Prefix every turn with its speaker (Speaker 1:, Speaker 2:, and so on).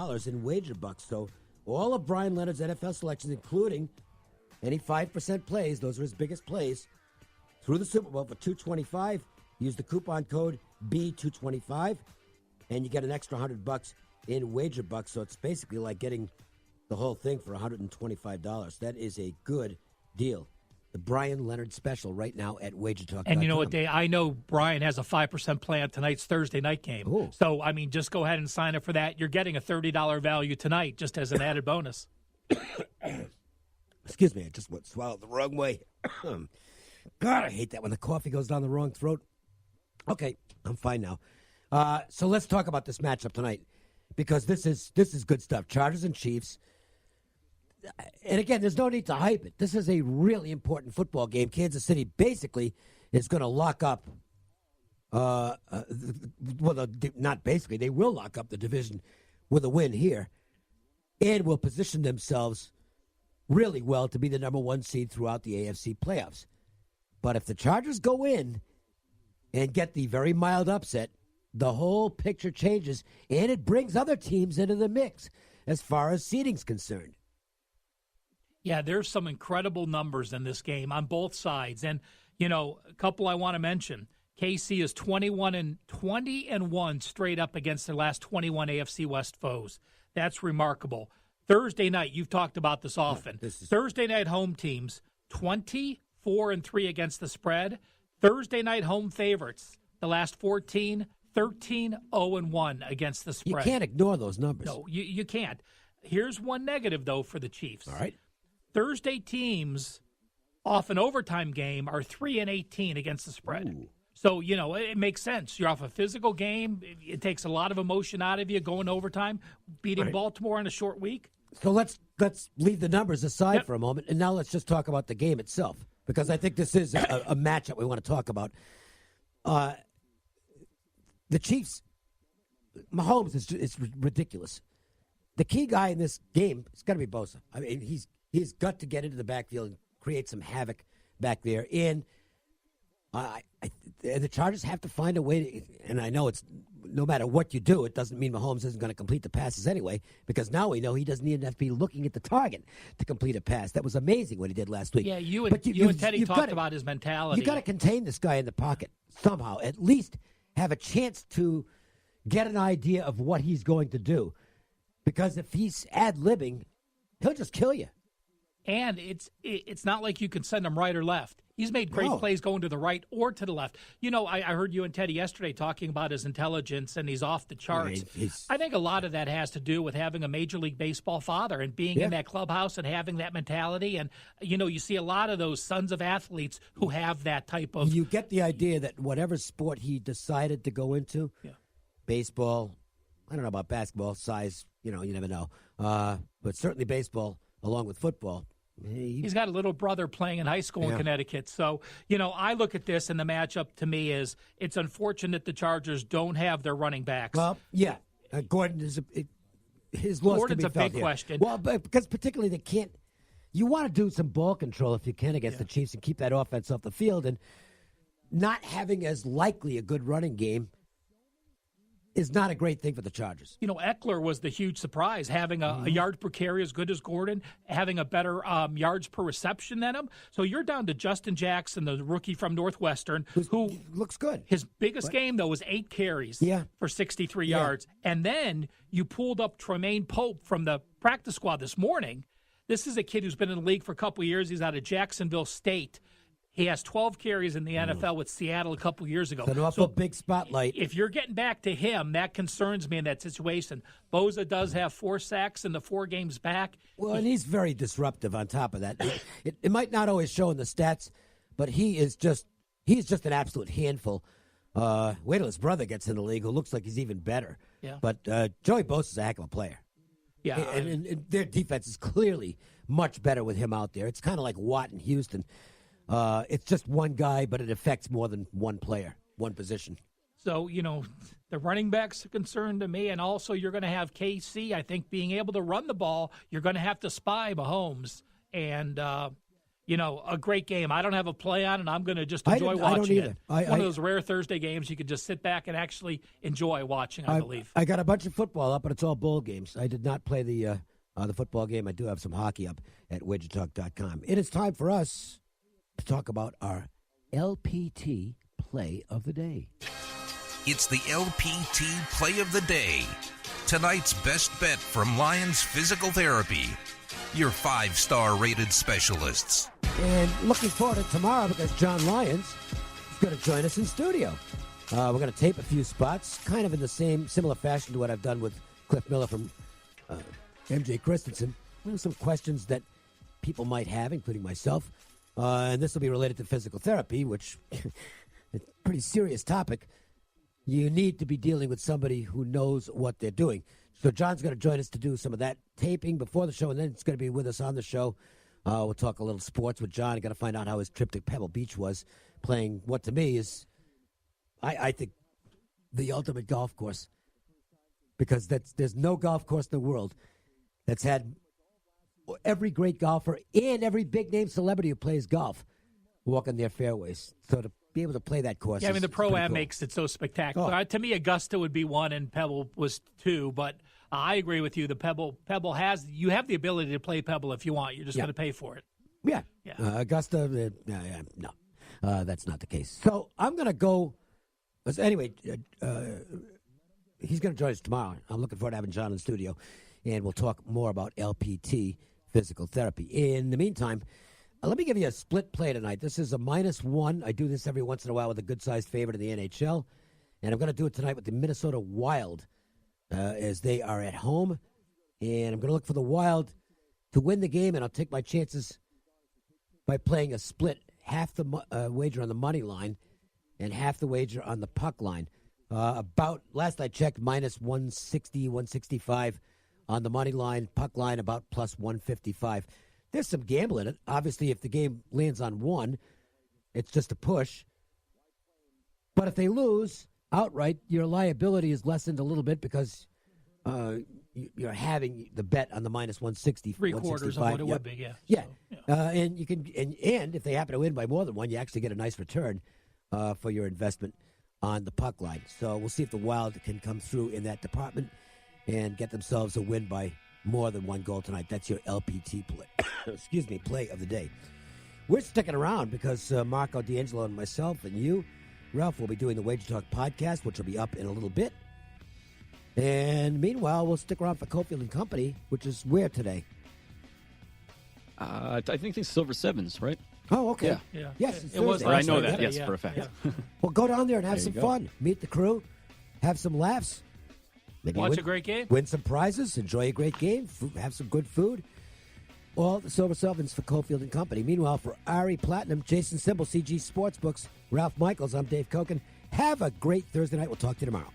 Speaker 1: $220 in wager bucks. So all of Brian Leonard's NFL selections, including any 5% plays, those are his biggest plays, through the Super Bowl for $225. Use the coupon code B225, and you get an extra $100 in wager bucks. So it's basically like getting the whole thing for $125. That is a good deal. The Brian Leonard special right now at WagerTalk.com.
Speaker 2: And you know what, Dave? I know Brian has a 5% play on tonight's Thursday night game.
Speaker 1: Ooh.
Speaker 2: So, I mean, just go ahead and sign up for that. You're getting a $30 value tonight just as an added bonus.
Speaker 1: Excuse me, I just swallowed the wrong way. God, I hate that when the coffee goes down the wrong throat. Okay, I'm fine now. So let's talk about this matchup tonight, because this is good stuff. Chargers and Chiefs. And again, there's no need to hype it. This is a really important football game. Kansas City basically is going to lock up. Well, not basically. They will lock up the division with a win here, and will position themselves really well to be the number one seed throughout the AFC playoffs. But if the Chargers go in and get the very mild upset, the whole picture changes, and it brings other teams into the mix as far as seeding's concerned.
Speaker 2: Yeah, there's some incredible numbers in this game on both sides. And, you know, a couple I want to mention. KC is 20-1 straight up against their last 21 AFC West foes. That's remarkable. Thursday night, you've talked about this often. Thursday night home teams, 24-3 against the spread. Thursday night home favorites, the last 14, 13-0-1 against the spread.
Speaker 1: You can't ignore those numbers.
Speaker 2: No, you can't. Here's one negative, though, for the Chiefs.
Speaker 1: All right.
Speaker 2: Thursday teams off an overtime game are 3-18 against the spread.
Speaker 1: Ooh.
Speaker 2: So, you know, it makes sense. You're off a physical game. It takes a lot of emotion out of you going to overtime, beating Baltimore in a short week.
Speaker 1: So let's leave the numbers aside for a moment, and now let's just talk about the game itself, because I think this is a matchup we want to talk about. The Chiefs, Mahomes is ridiculous. The key guy in this game is going to be Bosa. I mean, he's got to get into the backfield and create some havoc back there. And the Chargers have to find a way to, and I know it's no matter what you do, it doesn't mean Mahomes isn't going to complete the passes anyway, because now we know he doesn't even have to be looking at the target to complete a pass. That was amazing what he did last week.
Speaker 2: Yeah, you and Teddy talked about his mentality.
Speaker 1: You got to contain this guy in the pocket somehow, at least have a chance to get an idea of what he's going to do, because if he's ad-libbing, he'll just kill you.
Speaker 2: And it's not like you can send him right or left. He's made great plays going to the right or to the left. You know, I heard you and Teddy yesterday talking about his intelligence, and he's off the charts. I think a lot of that has to do with having a Major League Baseball father and being in that clubhouse and having that mentality. And, you know, you see a lot of those sons of athletes who have that type of...
Speaker 1: You get the idea that whatever sport he decided to go into, baseball, I don't know about basketball, size, you know, you never know. But certainly baseball, along with football.
Speaker 2: He's got a little brother playing in high school in Connecticut. So, you know, I look at this, and the matchup to me is it's unfortunate the Chargers don't have their running backs.
Speaker 1: Well, yeah. Gordon is his loss
Speaker 2: Gordon's
Speaker 1: can be
Speaker 2: a
Speaker 1: felt
Speaker 2: big question.
Speaker 1: Well, because particularly they can't. You want to do some ball control if you can against the Chiefs and keep that offense off the field, and not having as likely a good running game is not a great thing for the Chargers.
Speaker 2: You know, Eckler was the huge surprise, having a yards per carry as good as Gordon, having a better yards per reception than him. So you're down to Justin Jackson, the rookie from Northwestern, who
Speaker 1: looks good.
Speaker 2: His biggest game, though, was 8 carries for 63 yards. And then you pulled up Tremaine Pope from the practice squad this morning. This is a kid who's been in the league for a couple of years. He's out of Jacksonville State. He has 12 carries in the NFL with Seattle a couple years ago.
Speaker 1: It's an awful big spotlight.
Speaker 2: If you're getting back to him, that concerns me in that situation. Bosa does have 4 sacks in the 4 games back.
Speaker 1: Well, and he's very disruptive on top of that. It might not always show in the stats, but he's just an absolute handful. Wait till his brother gets in the league, who looks like he's even better.
Speaker 2: Yeah.
Speaker 1: But Joey Bosa's a heck of a player.
Speaker 2: Yeah.
Speaker 1: And their defense is clearly much better with him out there. It's kind of like Watt in Houston. It's just one guy, but it affects more than one player, one position.
Speaker 2: So, you know, the running backs are concerned to me, and also you're going to have KC, I think, being able to run the ball. You're going to have to spy Mahomes. And, a great game. I don't have a play on it. I'm going to just enjoy watching it. One of those rare Thursday games you could just sit back and actually enjoy watching, I believe.
Speaker 1: I got a bunch of football up, but it's all bowl games. I did not play the football game. I do have some hockey up at widgettalk.com. It is time for us to talk about our LPT Play of the Day.
Speaker 3: It's the LPT Play of the Day. Tonight's best bet from Lions Physical Therapy. Your 5-star rated specialists.
Speaker 1: And looking forward to tomorrow because John Lyons is going to join us in studio. We're going to tape a few spots, kind of in the similar fashion to what I've done with Cliff Miller from MJ Christensen. Some questions that people might have, including myself. And this will be related to physical therapy, which is a pretty serious topic. You need to be dealing with somebody who knows what they're doing. So John's going to join us to do some of that taping before the show, and then it's going to be with us on the show. We'll talk a little sports with John. I got to find out how his trip to Pebble Beach was, playing what to me is, I think, the ultimate golf course. Because there's no golf course in the world that's had every great golfer and every big-name celebrity who plays golf walking their fairways. So to be able to play that course
Speaker 2: the Pro-Am
Speaker 1: cool.
Speaker 2: makes it so spectacular. To me, Augusta would be one and Pebble was two, but I agree with you. The Pebble you have the ability to play Pebble if you want. You're just going to pay for it.
Speaker 1: Yeah. Augusta, no. That's not the case. So I'm going to go. Anyway, he's going to join us tomorrow. I'm looking forward to having John in the studio, and we'll talk more about LPT physical therapy. In the meantime, let me give you a split play tonight. This is a -1. I do this every once in a while with a good-sized favorite in the NHL, and I'm going to do it tonight with the Minnesota Wild as they are at home, and I'm going to look for the Wild to win the game, and I'll take my chances by playing a split, half the wager on the money line and half the wager on the puck line. About, last I checked, -160, 165 on the money line, puck line about +155. There's some gamble in it. Obviously, if the game lands on one, it's just a push. But if they lose outright, your liability is lessened a little bit because you're having the bet on the -160.
Speaker 2: Three-quarters of what it would be,
Speaker 1: yeah.
Speaker 2: So,
Speaker 1: and you can, and if they happen to win by more than one, you actually get a nice return for your investment on the puck line. So we'll see if the Wild can come through in that department and get themselves a win by more than one goal tonight. That's your LPT play. Play of the day. We're sticking around because Marco D'Angelo and myself and you, Ralph, will be doing the Wager Talk podcast, which will be up in a little bit. And meanwhile, we'll stick around for Cofield and Company, which is where today?
Speaker 4: I think it's Silver Sevens, right?
Speaker 1: Oh, okay.
Speaker 2: Yeah.
Speaker 1: Yes,
Speaker 2: it was.
Speaker 4: I know that.
Speaker 2: Yeah,
Speaker 4: yes, for a fact.
Speaker 2: Yeah.
Speaker 1: Well, go down there and have some fun. Meet the crew. Have some laughs. Maybe
Speaker 2: Watch a great game.
Speaker 1: Win some prizes. Enjoy a great game. Have some good food. All the Silver Sevens for Cofield and Company. Meanwhile, for Ari Platinum, Jason Simbal, CG Sportsbooks, Ralph Michaels, I'm Dave Cokin. Have a great Thursday night. We'll talk to you tomorrow.